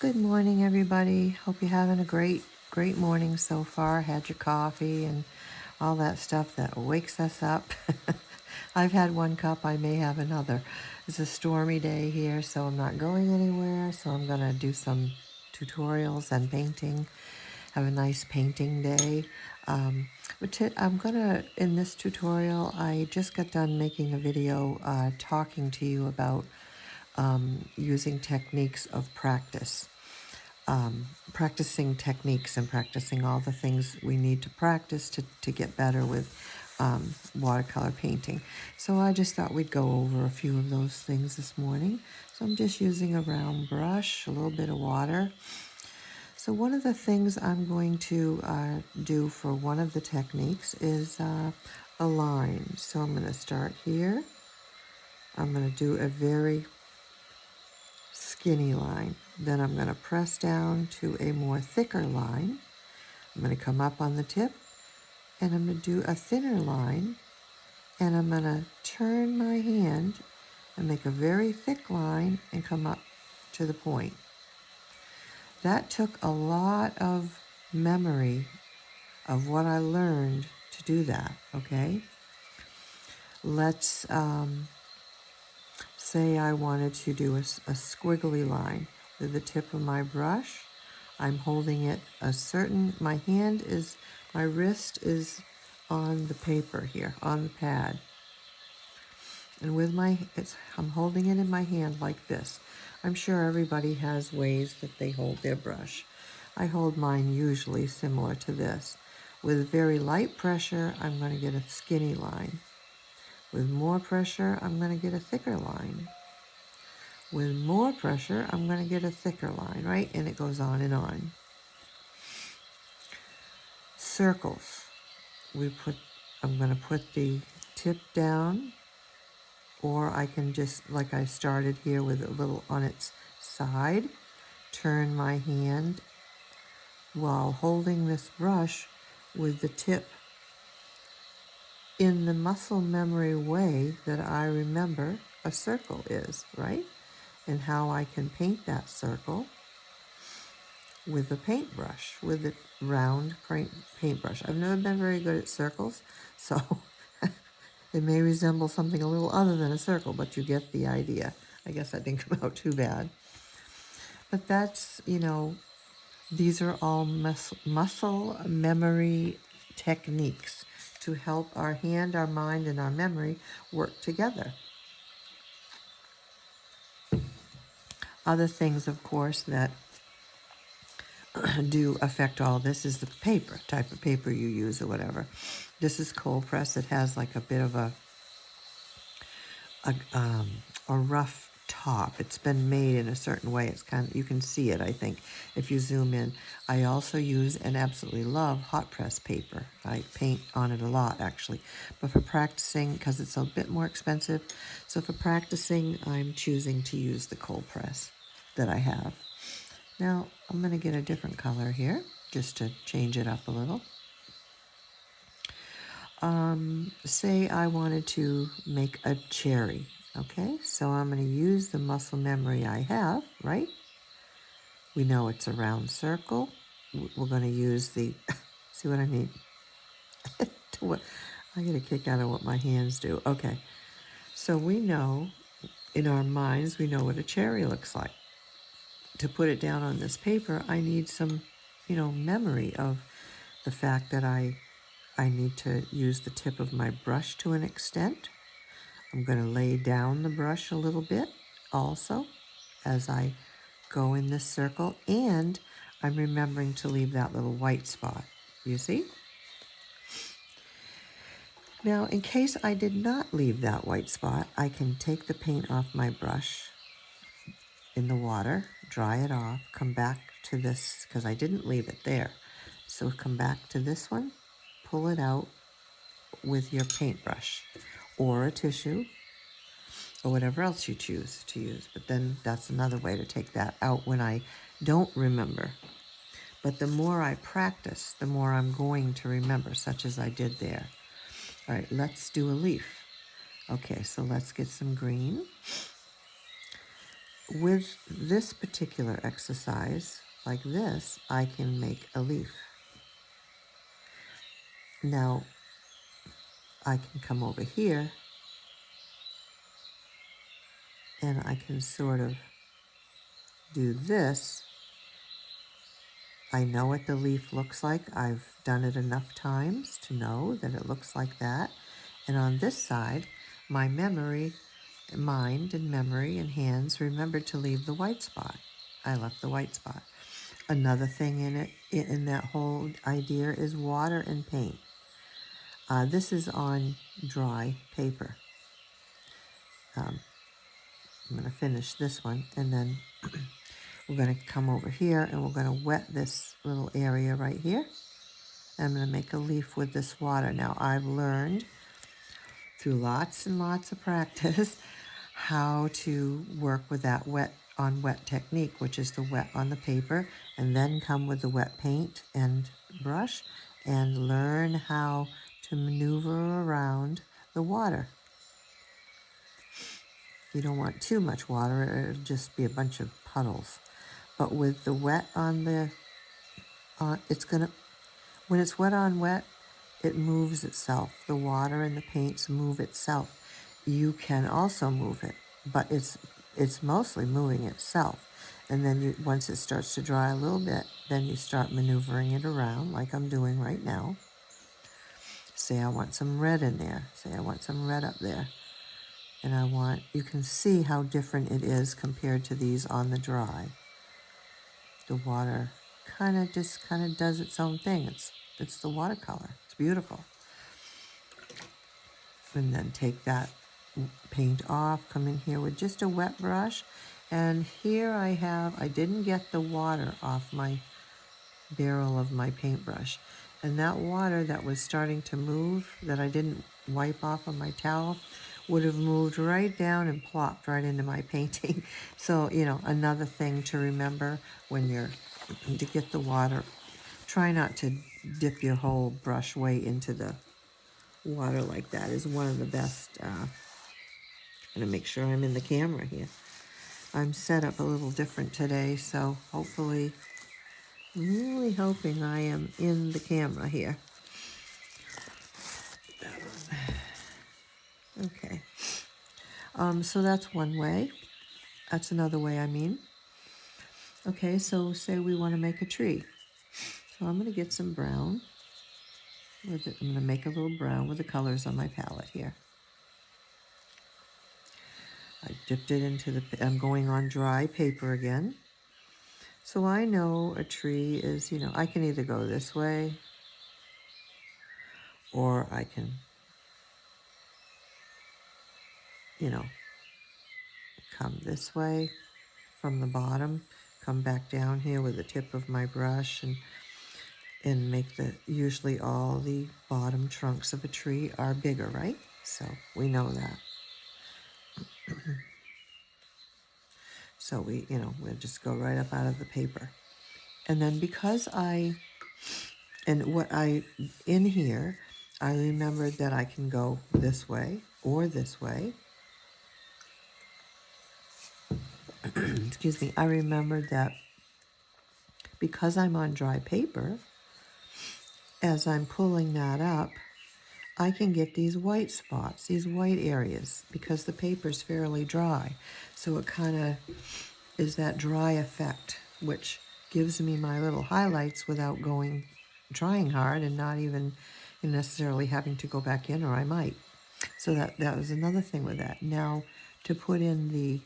Good morning, everybody. Hope you're having a great morning so far. Had your coffee and all that stuff that wakes us up. I've had one cup, I may have another. It's a stormy day here, so I'm not going anywhere. So I'm going to do some tutorials and painting. Have a nice painting day. I'm going to, in this tutorial, I just got done making a video talking to you about using techniques of practice, practicing techniques and practicing all the things we need to practice to get better with watercolor painting. So I just thought we'd go over a few of those things this morning. So I'm just using a round brush, a little bit of water. So one of the things I'm going to do for one of the techniques is a line. So I'm going to start here. I'm going to do a very skinny line. Then I'm going to press down to a more thicker line. I'm going to come up on the tip and I'm going to do a thinner line, and I'm going to turn my hand and make a very thick line and come up to the point. That took a lot of memory of what I learned to do that, okay? Let's say I wanted to do a squiggly line with the tip of my brush. I'm holding it my my wrist is on the paper here, on the pad. And I'm holding it in my hand like this. I'm sure everybody has ways that they hold their brush. I hold mine usually similar to this. With very light pressure, I'm going to get a skinny line. With more pressure, I'm going to get a thicker line. With more pressure, I'm going to get a thicker line, right? And it goes on and on. Circles. I'm going to put the tip down, or I can just, like I started here with a little on its side, turn my hand while holding this brush with the tip in the muscle memory way that I remember a circle is, right? And how I can paint that circle with a paintbrush, with a round paintbrush. I've never been very good at circles, so it may resemble something a little other than a circle, but you get the idea. I guess that didn't come out too bad. But that's, these are all muscle memory techniques to help our hand, our mind, and our memory work together. Other things, of course, that do affect all this is the paper, type of paper you use or whatever. This is cold press. It has like a bit of a rough top. It's been made in a certain way. It's you can see it, I think, if you zoom in. I also use and absolutely love hot press paper. I paint on it a lot, actually. But for practicing, because it's a bit more expensive, so for practicing, I'm choosing to use the cold press that I have. Now, I'm going to get a different color here, just to change it up a little. Say I wanted to make a cherry, okay? So I'm going to use the muscle memory I have, right? We know it's a round circle. We're going to use the, see what I mean? I get a kick out of what my hands do. Okay, so we know, in our minds, we know what a cherry looks like. To put it down on this paper, I need some, memory of the fact that I need to use the tip of my brush to an extent. I'm going to lay down the brush a little bit also as I go in this circle, and I'm remembering to leave that little white spot. You see? Now, in case I did not leave that white spot, I can take the paint off my brush in the water, dry it off, come back to this, because I didn't leave it there. So come back to this one, pull it out with your paintbrush or a tissue or whatever else you choose to use. But then that's another way to take that out when I don't remember. But the more I practice, the more I'm going to remember, such as I did there. All right, let's do a leaf. Okay, so let's get some green. with this particular exercise, like this, I can make a leaf. Now, I can come over here and I can sort of do this. I know what the leaf looks like. I've done it enough times to know that it looks like that. And on this side, my mind and memory and hands remembered to leave the white spot. I left the white spot. Another thing in that whole idea is water and paint. This is on dry paper. I'm going to finish this one, and then we're going to come over here and we're going to wet this little area right here. I'm going to make a leaf with this water. Now, I've learned through lots and lots of practice how to work with that wet on wet technique, which is the wet on the paper and then come with the wet paint and brush and learn how to maneuver around the water. You don't want too much water, it'll just be a bunch of puddles. But with the wet on the, when it's wet on wet, it moves itself. The water and the paints move itself. You can also move it, but it's mostly moving itself. And then once it starts to dry a little bit, then you start maneuvering it around like I'm doing right now. Say I want some red in there. Say I want some red up there. And you can see how different it is compared to these on the dry. The water kind of does its own thing. It's the watercolor. It's beautiful. And then take that paint off, come in here with just a wet brush. And here I didn't get the water off my barrel of my paintbrush. And that water that was starting to move, that I didn't wipe off on my towel, would have moved right down and plopped right into my painting. So, another thing to remember when to get the water, try not to dip your whole brush way into the water like that is one of the best. I'm going to make sure I'm in the camera here. I'm set up a little different today, so hopefully, I'm really hoping I am in the camera here. Okay. So that's one way. That's another way, I mean. Okay, so say we want to make a tree. So I'm going to get some brown. I'm going to make a little brown with the colors on my palette here. I dipped it I'm going on dry paper again. So I know a tree is, I can either go this way or I can, come this way from the bottom, come back down here with the tip of my brush and make usually all the bottom trunks of a tree are bigger, right? So we know that. So we'll just go right up out of the paper. And then in here, I remembered that I can go this way or this way. Excuse me, I remembered that because I'm on dry paper, as I'm pulling that up, I can get these white spots, these white areas, because the paper's fairly dry. So it kind of is that dry effect, which gives me my little highlights without trying hard and not even necessarily having to go back in, or I might. So that was another thing with that. Now, to put in the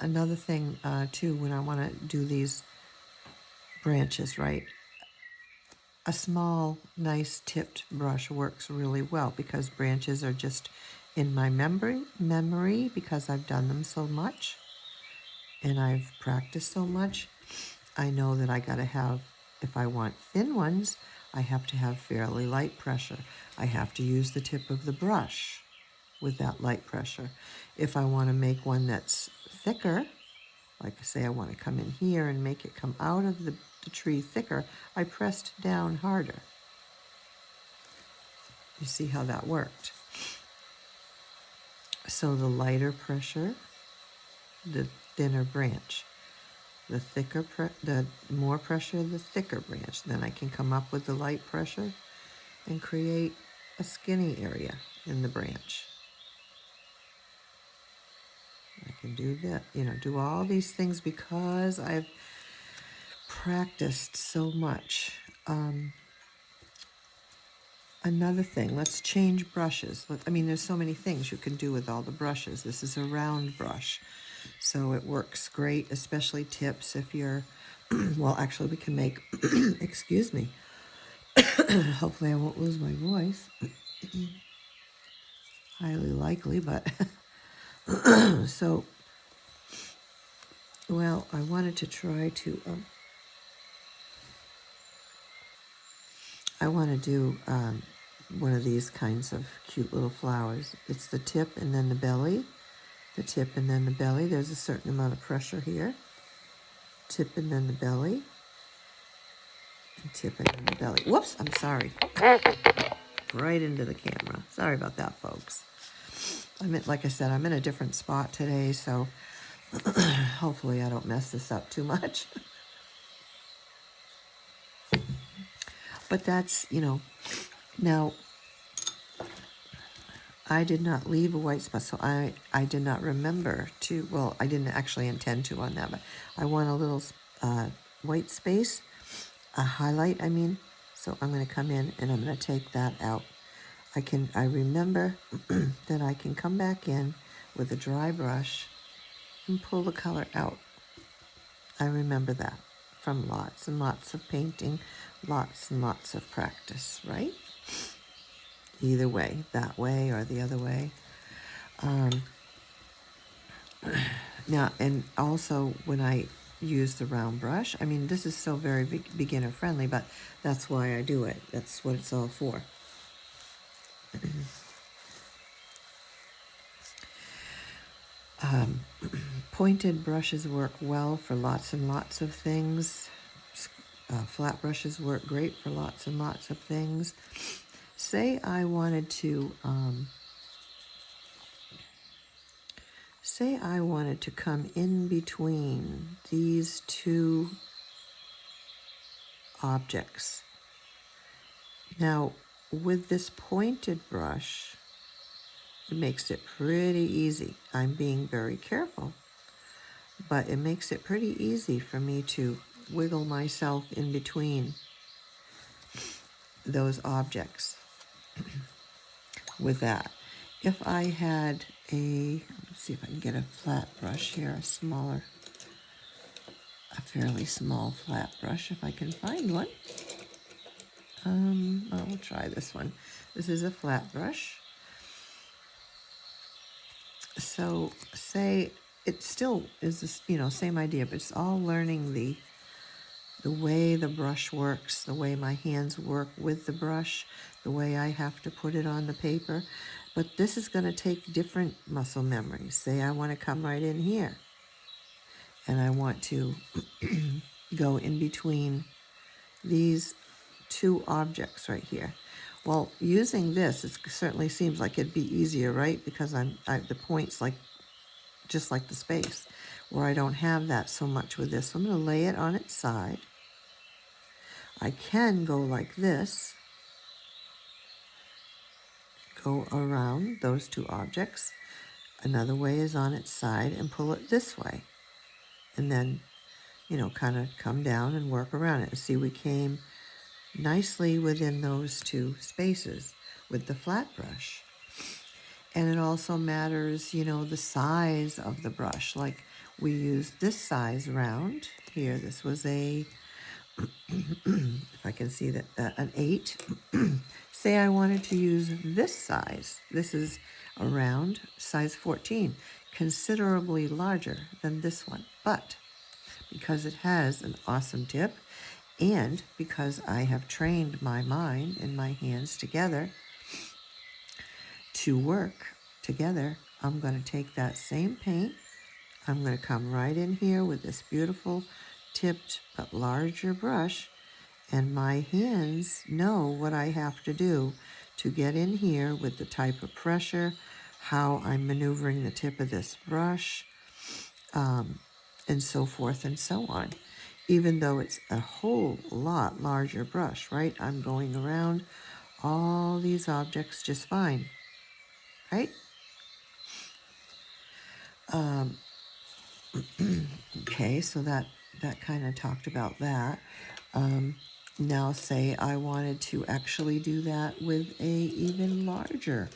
another thing too, when I want to do these branches, right? A small, nice tipped brush works really well because branches are just in my memory because I've done them so much and I've practiced so much. I know that I gotta have, if I want thin ones, I have to have fairly light pressure. I have to use the tip of the brush with that light pressure. If I want to make one that's thicker, like I say I want to come in here and make it come out of the tree thicker, I pressed down harder. You see how that worked? So the lighter pressure the thinner branch. The more pressure, the thicker branch. Then I can come up with the light pressure and create a skinny area in the branch. I can do that, do all these things because I've practiced so much. Another thing, let's change brushes. There's so many things you can do with all the brushes. This is a round brush, so it works great, especially tips if you're, well, actually we can make, excuse me, hopefully I won't lose my voice. Highly likely, but so, well, I wanted to try to, I want to do one of these kinds of cute little flowers. It's the tip and then the belly. The tip and then the belly. There's a certain amount of pressure here. Tip and then the belly. And tip and then the belly. Whoops, I'm sorry. Right into the camera. Sorry about that, folks. Like I said, I'm in a different spot today, so hopefully I don't mess this up too much. But that's, now I did not leave a white spot, so I did not remember to, well, I didn't actually intend to on that, but I want a little white space, a highlight, so I'm going to come in and I'm going to take that out. I remember that I can come back in with a dry brush and pull the color out. I remember that from lots and lots of painting, lots and lots of practice, right? Either way, that way or the other way. Now, and also when I use the round brush, this is so very beginner friendly, but that's why I do it. That's what it's all for. Pointed brushes work well for lots and lots of things. Flat brushes work great for lots and lots of things. Say I wanted to come in between these two objects. Now, with this pointed brush, it makes it pretty easy. I'm being very careful, but it makes it pretty easy for me to wiggle myself in between those objects with that. If I had let's see if I can get a flat brush here, a fairly small flat brush, if I can find one. I'll try this one. This is a flat brush. So say it still is this, same idea, but it's all learning the way the brush works, the way my hands work with the brush, the way I have to put it on the paper. But this is going to take different muscle memory. Say I want to come right in here, and I want to go in between these two objects right here. Well, using this, it certainly seems like it'd be easier, right? Because the point's just like the space, where I don't have that so much with this. So I'm going to lay it on its side. I can go like this, go around those two objects. Another way is on its side and pull it this way. And then, kind of come down and work around it. See, we came nicely within those two spaces with the flat brush. And it also matters, the size of the brush. Like we used this size round here. This was if I can see that, an 8. Say I wanted to use this size. This is a round, size 14, considerably larger than this one. But because it has an awesome tip, and because I have trained my mind and my hands together to work together, I'm going to take that same paint. I'm going to come right in here with this beautiful tipped but larger brush, and my hands know what I have to do to get in here with the type of pressure, how I'm maneuvering the tip of this brush, and so forth and so on. Even though it's a whole lot larger brush, right? I'm going around all these objects just fine, right? Okay, so that kind of talked about that. Now say I wanted to actually do that with a even larger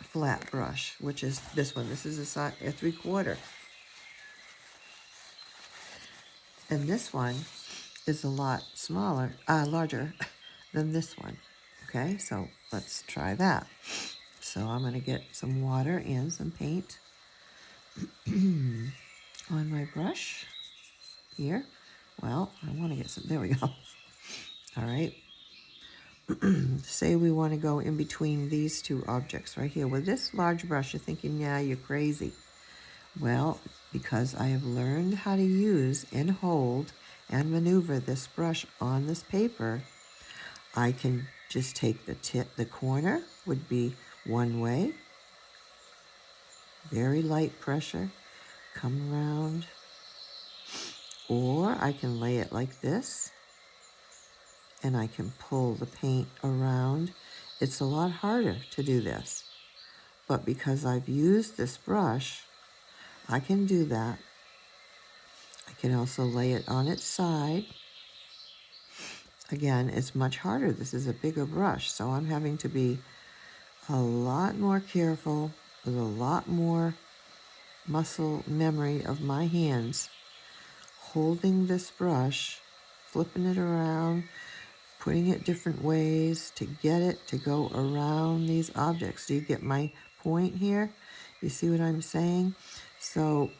flat brush, which is this one. This is a 3/4. And this one is a lot smaller, larger than this one. Okay, so let's try that. So I'm going to get some water and some paint on my brush here. Well, I want to get some, there we go. All right. Say we want to go in between these two objects right here. With this large brush, you're thinking, yeah, you're crazy. Well, because I have learned how to use and hold and maneuver this brush on this paper, I can just take the tip, the corner would be one way, very light pressure, come around, or I can lay it like this, and I can pull the paint around. It's a lot harder to do this, but because I've used this brush, I can do that. I can also lay it on its side. Again, it's much harder. This is a bigger brush, so I'm having to be a lot more careful with a lot more muscle memory of my hands, holding this brush, flipping it around, putting it different ways to get it to go around these objects. Do you get my point here? You see what I'm saying? So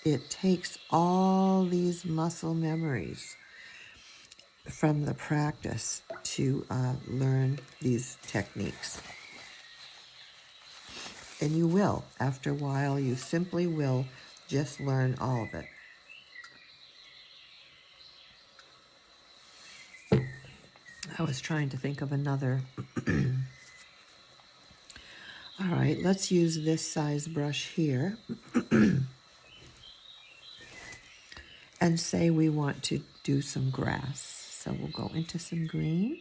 it takes all these muscle memories from the practice to learn these techniques. And you will. After a while, you simply will just learn all of it. I was trying to think of another. All right, let's use this size brush here. And say we want to do some grass. So we'll go into some green.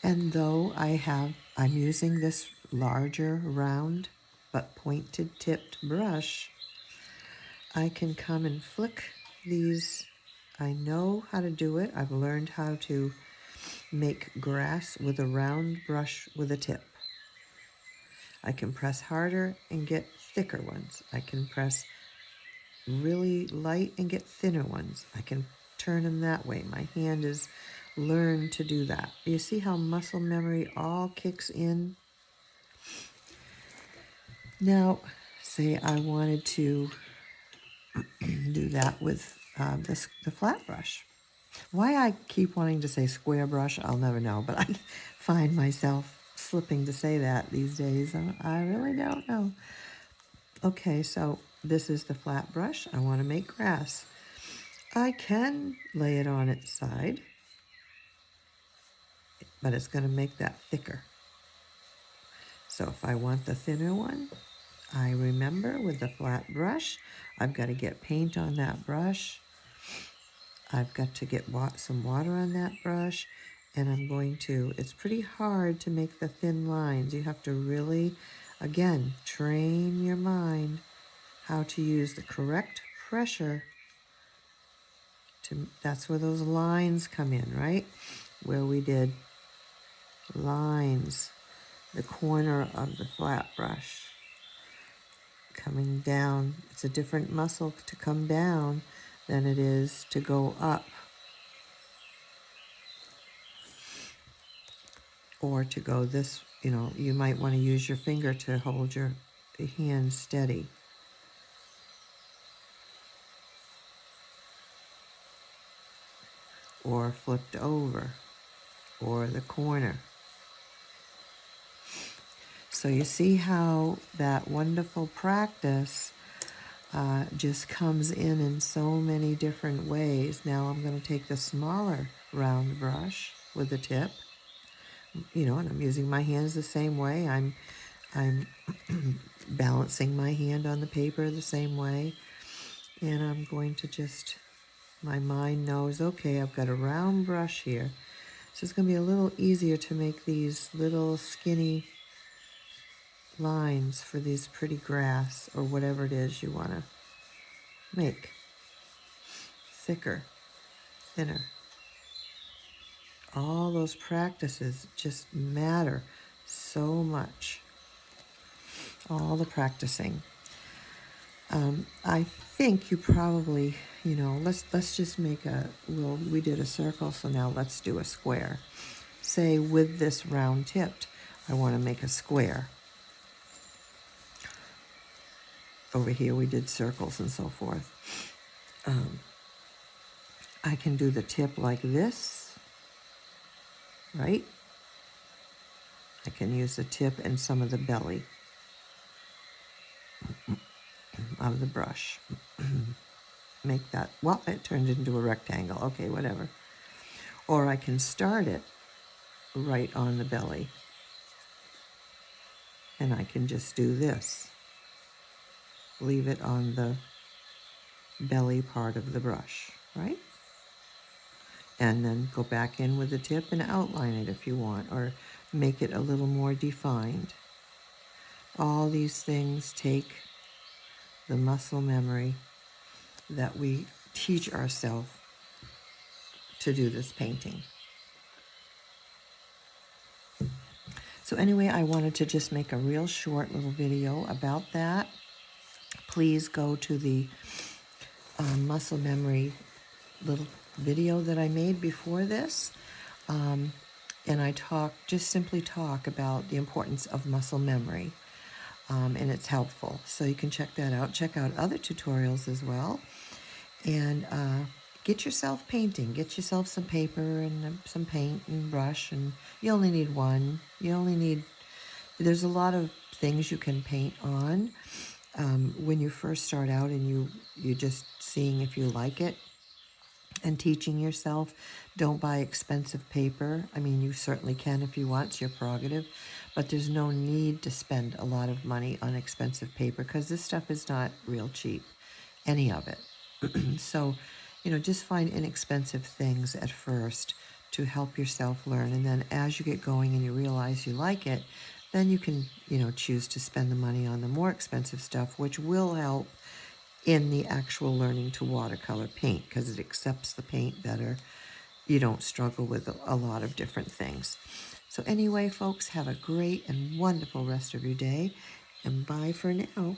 And though I'm using this larger, round, but pointed tipped brush, I can come and flick these. I know how to do it. I've learned how to make grass with a round brush with a tip. I can press harder and get thicker ones. I can press really light and get thinner ones. I can turn them that way. My hand has learned to do that. You see how muscle memory all kicks in? Now, say I wanted to do that with the flat brush. Why I keep wanting to say square brush, I'll never know, but I find myself slipping to say that these days. I really don't know. Okay, so this is the flat brush. I want to make grass. I can lay it on its side, but it's going to make that thicker. So if I want the thinner one, I remember with the flat brush, I've got to get paint on that brush. I've got to get some water on that brush, and I'm going to, it's pretty hard to make the thin lines. You have to really, again, train your mind how to use the correct pressure. That's where those lines come in, right? Where we did lines, the corner of the flat brush coming down. It's a different muscle to come down than it is to go up or to go this. You might want to use your finger to hold your hand steady. Or flipped over, or the corner. So you see how that wonderful practice just comes in so many different ways. Now I'm going to take the smaller round brush with the tip, and I'm using my hands the same way. I'm I'm balancing my hand on the paper the same way. And I'm going to just, my mind knows, okay, I've got a round brush here. So it's going to be a little easier to make these little skinny lines for these pretty grass or whatever it is you want to make. Thicker, thinner. All those practices just matter so much. All the practicing. I think you probably, let's just make we did a circle, so now let's do a square. Say with this round tipped, I want to make a square. Over here we did circles and so forth. I can do the tip like this, right? I can use the tip and some of the belly of the brush. Make that, well, it turned into a rectangle. Okay, whatever. Or I can start it right on the belly. And I can just do this. Leave it on the belly part of the brush, right? And then go back in with the tip and outline it if you want, or make it a little more defined. All these things take the muscle memory that we teach ourselves to do this painting. So anyway, I wanted to just make a real short little video about that. Please go to the muscle memory little video that I made before this. And I simply talk about the importance of muscle memory. And it's helpful. So you can check that out. Check out other tutorials as well. And get yourself painting. Get yourself some paper and some paint and brush. And you only need one. There's a lot of things you can paint on when you first start out and you're just seeing if you like it. And teaching yourself, don't buy expensive paper. I mean, you certainly can if you want, it's your prerogative, but there's no need to spend a lot of money on expensive paper because this stuff is not real cheap, any of it. So, just find inexpensive things at first to help yourself learn. And then as you get going and you realize you like it, then you can, choose to spend the money on the more expensive stuff, which will help in the actual learning to watercolor paint because it accepts the paint better. You don't struggle with a lot of different things. So anyway, folks, have a great and wonderful rest of your day, and bye for now.